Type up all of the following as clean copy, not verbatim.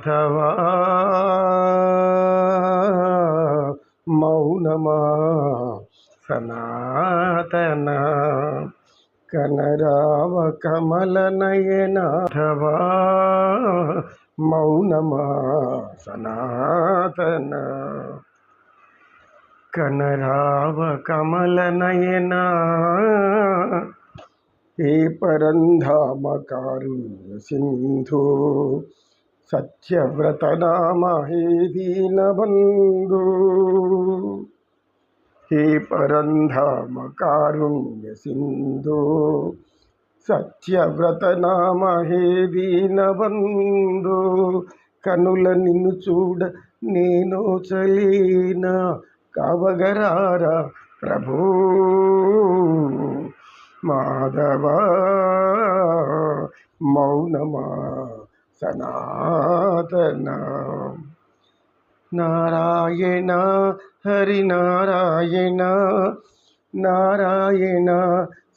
మాధవా మౌనమా సనాతన కనరావ కమల నయనాథవా మౌనమా సనాతన కనరావ కమల నయనా हे परंधाम कारुण्य सिंधु सत्यव्रत नाम हे दीनबंधु हे परंधाम कारुण्य सिंधु सत्यव्रत नाम हे दीनबंधु కనుల నిన్ను చూడ నేను చలీనా కావగరారా ప్రభు మాధవా మౌనమా సనాతన నారాయణ హరి నారాయణ నారాయణ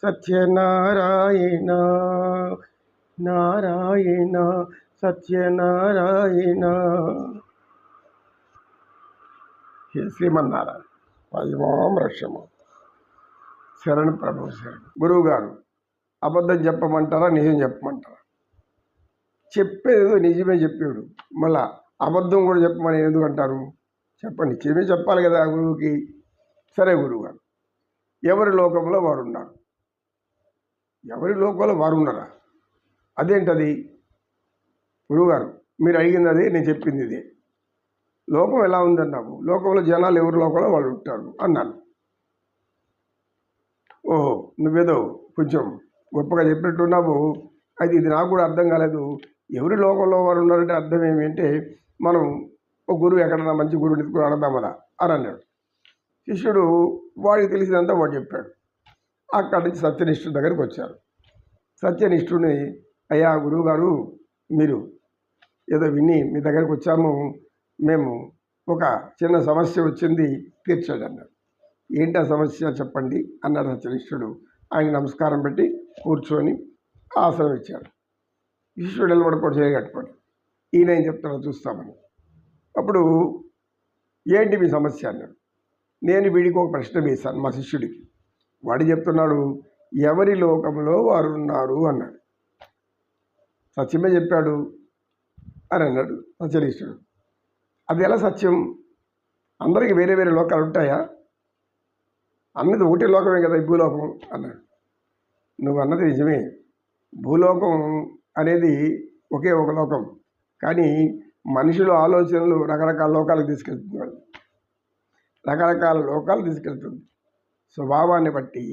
సత్యనారాయణ నారాయణ సత్యనారాయణ శ్రీమన్నారాయణ పద్మాం రక్షమ శరణ్ ప్రభు శరణ్. గురువుగారు అబద్ధం చెప్పమంటారా నిజం చెప్పమంటారా? చెప్పేది నిజమే చెప్పాడు, మళ్ళా అబద్ధం కూడా చెప్పమని ఎందుకు అంటారు? చెప్పండి, నిజమే చెప్పాలి కదా గురువుకి. సరే గురువుగారు, ఎవరి లోకంలో వారు ఉన్నారు. ఎవరి లోకంలో వారు ఉన్నారా? అదేంటది గురువుగారు? మీరు అడిగింది అదే, నేను చెప్పింది ఇదే. లోకం ఎలా ఉందన్నావు? లోకంలో జనాలు ఎవరి లోకంలో వాళ్ళు ఉంటారు అన్నాను. ఓహో, నువ్వేదో కొంచెం గొప్పగా చెప్పినట్టున్నావు. అయితే ఇది నాకు కూడా అర్థం కాలేదు. ఎవరి లోకంలో వారు ఉన్నారంటే అర్థం ఏమి అంటే, మనం ఒక గురువు ఎక్కడన్నా మంచి గురువుని ఎత్తుకుని అడదాం కదా అని అన్నాడు. శిష్యుడు వాడికి తెలిసినంతా వాడు చెప్పాడు. అక్కడి నుంచి సత్యనిష్ఠుడి దగ్గరికి వచ్చారు. సత్యనిష్ఠుడిని, అయ్యా గురువు గారు, మీరు ఏదో విని మీ దగ్గరికి వచ్చాము, మేము ఒక చిన్న సమస్య వచ్చింది, తీర్చాడు అన్నాడు. ఏంటి ఆ సమస్య చెప్పండి అన్నాడు సత్యనిష్ఠుడు. ఆయన నమస్కారం పెట్టి కూర్చొని ఆసనం ఇచ్చాడు. శిష్యుడు నిలబడుకోవడం చేయగట్టుకోండి, ఈయన ఏం చెప్తాడో చూస్తామని. అప్పుడు ఏంటి మీ సమస్య అన్నాడు. నేను వీడికి ఒక ప్రశ్న వేశాను మా శిష్యుడికి. వాడు చెప్తున్నాడు, ఎవరి లోకంలో వారు ఉన్నారు అన్నాడు. సత్యమే చెప్పాడు అని అన్నాడు సత్యనిష్ఠుడు. అది ఎలా సత్యం? అందరికీ వేరే వేరే లోకాలు ఉంటాయా? అన్నది ఒకటే లోకమే కదా ఈ భూలోకం అన్నాడు. నువ్వు అన్నది నిజమే, భూలోకం అనేది ఒకే ఒక లోకం. కానీ మనుషుల ఆలోచనలు రకరకాల లోకాలకు తీసుకెళ్తుంది, వాళ్ళు రకరకాల లోకాలు తీసుకెళ్తుంది. స్వభావాన్ని బట్టి,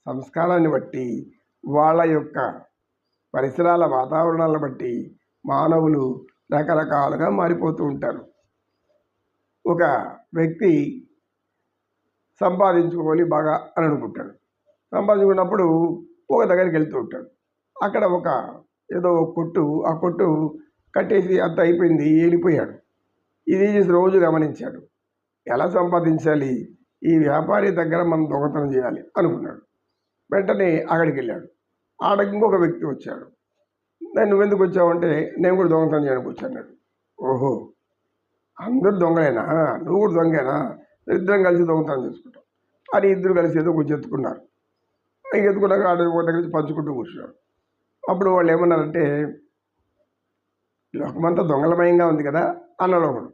సంస్కారాన్ని బట్టి, వాళ్ళ యొక్క పరిసరాల వాతావరణాలను బట్టి మానవులు రకరకాలుగా మారిపోతూ ఉంటారు. ఒక వ్యక్తి సంపాదించుకోవాలి బాగా అని అనుకుంటాడు. సంపాదించుకున్నప్పుడు ఒక దగ్గరికి వెళ్తూ ఉంటాడు. అక్కడ ఏదో ఒక కొట్టు, ఆ కొట్టు కట్టేసి అంత అయిపోయింది, వెళ్ళిపోయాడు. ఇది రోజు గమనించాడు. ఎలా సంపాదించాలి, ఈ వ్యాపారి దగ్గర మనం దొంగతనం చేయాలి అనుకున్నాడు. వెంటనే అక్కడికి వెళ్ళాడు. ఆడకి ఇంకొక వ్యక్తి వచ్చాడు. నువ్వెందుకు వచ్చావంటే, నేను కూడా దొంగతనం చేయడానికి వచ్చాడు. ఓహో, అందరూ దొంగలేనా, నువ్వు కూడా దొంగేనా, ఇద్దరం కలిసి దొంగతనం చేసుకుంటాం అని ఇద్దరు కలిసి ఏదో కొంచెం ఎత్తుకున్నారు. ఎత్తుకున్నాక ఆడ ఒక దగ్గర నుంచి పంచుకుంటూ కూర్చున్నాడు. అప్పుడు వాళ్ళు ఏమన్నారంటే, లోకమంతా దొంగలమయంగా ఉంది కదా అన్నాడు ఒకడు.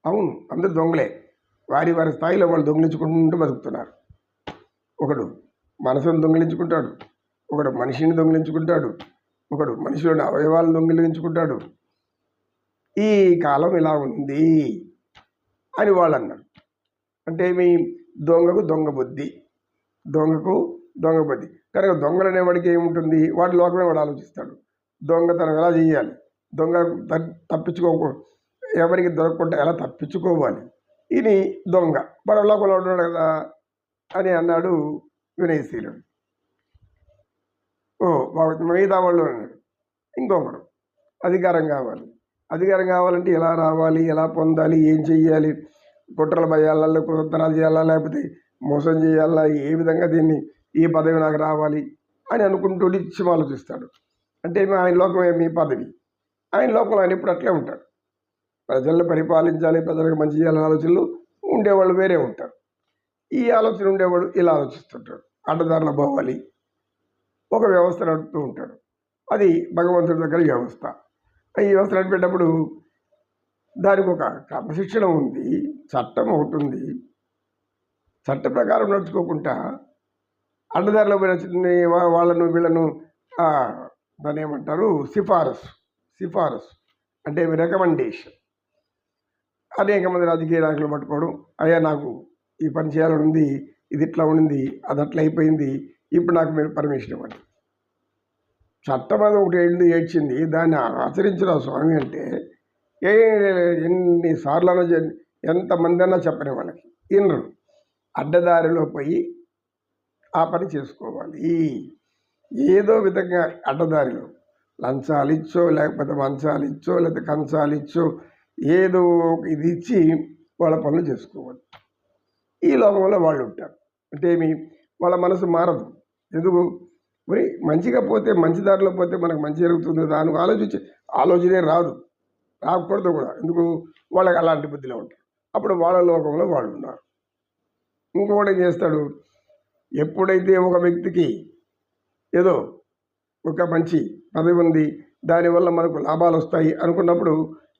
అవును, అందరు దొంగలే, వారి వారి స్థాయిలో వాళ్ళు దొంగిలించుకుంటూ బతుకుతున్నారు. ఒకడు మనసును దొంగిలించుకుంటాడు, ఒకడు మనిషిని దొంగిలించుకుంటాడు, ఒకడు మనిషిలోని అవయవాలను దొంగిలించుకుంటాడు. ఈ కాలం ఇలా ఉంది అని వాళ్ళు అన్నారు. అంటే మీ దొంగకు దొంగ బుద్ధి, దొంగకు దొంగ బుద్ధి. కనుక దొంగలు అనేవాడికి ఏముంటుంది, వాడి లోకమే వాడు ఆలోచిస్తాడు. దొంగతనం ఎలా చేయాలి, దొంగ తప్పించుకోకూడదు, ఎవరికి దొరకకుండా ఎలా తప్పించుకోవాలి, ఇది దొంగ వాడు లోకంలో ఉన్నాడు కదా అని అన్నాడు వినయశీలుడు. మిగతా వాళ్ళు అన్నాడు. ఇంకొకడు అధికారం కావాలి, అధికారం కావాలంటే ఎలా రావాలి, ఎలా పొందాలి, ఏం చెయ్యాలి, కుట్రలు భయాలా, కుతంత్రాలు చేయాలా, లేకపోతే మోసం చేయాలా, ఏ విధంగా దీన్ని ఈ పదవి నాకు రావాలి అని అనుకుంటూ నిత్యం ఆలోచిస్తాడు. అంటే ఆయన లోకమే మీ పదవి. ఆయన లోకంలో ఆయన ఇప్పుడు అట్లే ఉంటాడు. ప్రజలను పరిపాలించాలి, ప్రజలకు మంచి చేయాలనే ఆలోచనలు ఉండేవాళ్ళు వేరే ఉంటారు. ఈ ఆలోచన ఉండేవాడు ఇలా ఆలోచిస్తుంటాడు, అడ్డదారులు పోవాలి, ఒక వ్యవస్థ నడుపుతూ ఉంటాడు. అది భగవంతుడి దగ్గర వ్యవస్థ. ఈ వ్యవస్థ నడిపేటప్పుడు దానికి ఒక క్రమశిక్షణ ఉంది, చట్టం ఒకటి ఉంది. చట్ట ప్రకారం నడుచుకోకుండా అడ్డదారిలో పోయిన వాళ్ళను వీళ్ళను దాన్ని ఏమంటారు, సిఫారసు అంటే రికమెండేషన్. అనేక మంది రాజకీయ నాయకులు పట్టుకోవడం, అయ్యా నాకు ఈ పని చేయాలని ఉంది, ఇది ఇట్లా ఉండింది, అది అట్లా అయిపోయింది, ఇప్పుడు నాకు మీరు పర్మిషన్ ఇవ్వండి. చట్టం అది ఒకటి ఏడ్చింది, దాన్ని ఆచరించిన స్వామి అంటే ఎన్నిసార్లు ఎంతమంది అన్నా చెప్పని వాళ్ళకి ఇన్రు అడ్డదారిలో పోయి ఆ పని చేసుకోవాలి. ఏదో విధంగా అడ్డదారిలో లంచాలు ఇచ్చో, లేకపోతే మంచాలు ఇచ్చో, లేకపోతే కంచాలు ఇచ్చో, ఏదో ఇది ఇచ్చి వాళ్ళ పనులు చేసుకోవాలి. ఈ లోకంలో వాళ్ళు ఉంటారు. అంటే వాళ్ళ మనసు మారదు. ఎందుకు? మరి మంచిగా పోతే, మంచి దారిలో పోతే మనకు మంచి జరుగుతుంది, దానికి ఆలోచనే రాకూడదు కూడా. ఎందుకు? వాళ్ళకి అలాంటి బుద్ధిలో ఉంటారు. అప్పుడు వాళ్ళ లోకంలో వాళ్ళు ఉన్నారు. ఇంకొకటి ఏం చేస్తాడు, ఎప్పుడైతే ఒక వ్యక్తికి ఏదో ఒక మంచి పదవి ఉంది, దానివల్ల మనకు లాభాలు వస్తాయి అనుకున్నప్పుడు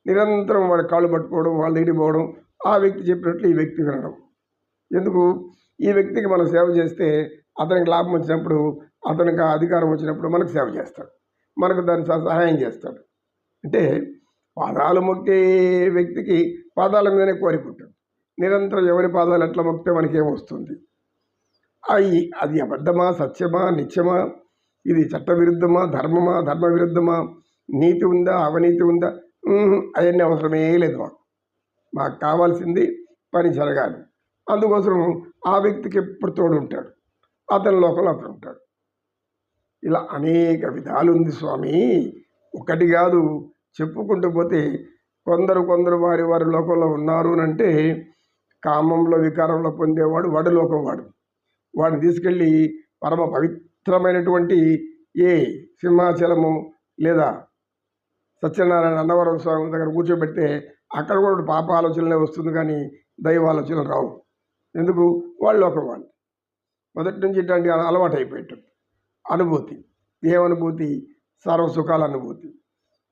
నిరంతరం వాడి కాళ్ళు పట్టుకోవడం, వాళ్ళ ఇంటికి పోవడం, ఆ వ్యక్తి చెప్పినట్లు ఈ వ్యక్తి వినడం. ఎందుకు? ఈ వ్యక్తికి మనం సేవ చేస్తే అతనికి లాభం వచ్చినప్పుడు, అతనికి అధికారం వచ్చినప్పుడు మనకు సేవ చేస్తాడు, మనకు దాని సహాయం చేస్తాడు. అంటే పాదాలు మొక్కే వ్యక్తికి పాదాల మీదనే కోరికుంటాడు. నిరంతరం ఎవరి పాదాలు ఎట్లా మొక్కితే మనకేమొస్తుంది? అది అబద్ధమా, సత్యమా, నిత్యమా, ఇది చట్టవిరుద్ధమా, ధర్మ విరుద్ధమా, నీతి ఉందా, అవినీతి ఉందా, అవన్నీ అవసరమే లేదు. మాకు కావాల్సింది పని జరగాలి. అందుకోసం ఆ వ్యక్తికి ఎప్పుడు తోడు ఉంటాడు, అతని లోకంలో అతను ఉంటాడు. ఇలా అనేక విధాలు ఉంది స్వామి, ఒకటి కాదు. చెప్పుకుంటూ పోతే కొందరు వారి లోకంలో ఉన్నారు అంటే, కామంలో వికారంలో పొందేవాడు వాడు లోకం, వాడిని తీసుకెళ్ళి పరమ పవిత్రమైనటువంటి ఏ సింహాచలము లేదా సత్యనారాయణ అన్నవరం స్వామి దగ్గర కూర్చోబెడితే అక్కడ కూడా పాప ఆలోచనలే వస్తుంది, కానీ దైవ ఆలోచనలు రావు. ఎందుకు? వాళ్ళు లోకం వాళ్ళు మొదటి నుంచి ఇట్లాంటి అలవాటు అయిపోయేటట్టు అనుభూతి. ఏమనుభూతి? సర్వ సుఖాల అనుభూతి,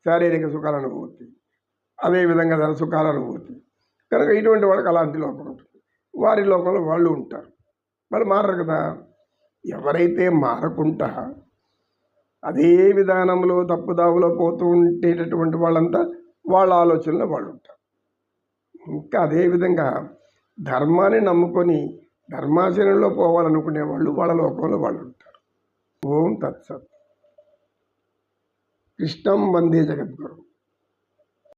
శారీరక సుఖాల అనుభూతి, అదేవిధంగా ధన సుఖాల అనుభూతి. కనుక ఇటువంటి వాళ్ళకి అలాంటి లోకం ఉంటుంది. వారి లోకంలో వాళ్ళు ఉంటారు, వాళ్ళు మారరు కదా. ఎవరైతే మారకుండా అదే విధానంలో తప్పుదావులో పోతూ ఉండేటటువంటి వాళ్ళంతా వాళ్ళ ఆలోచనలో వాళ్ళు ఉంటారు. ఇంకా అదేవిధంగా ధర్మాన్ని నమ్ముకొని ధర్మాచరణలో పోవాలనుకునే వాళ్ళు వాళ్ళ లోకంలో వాళ్ళు ఉంటారు. ఓం తత్సత్. కృష్ణం వందే జగద్గురు.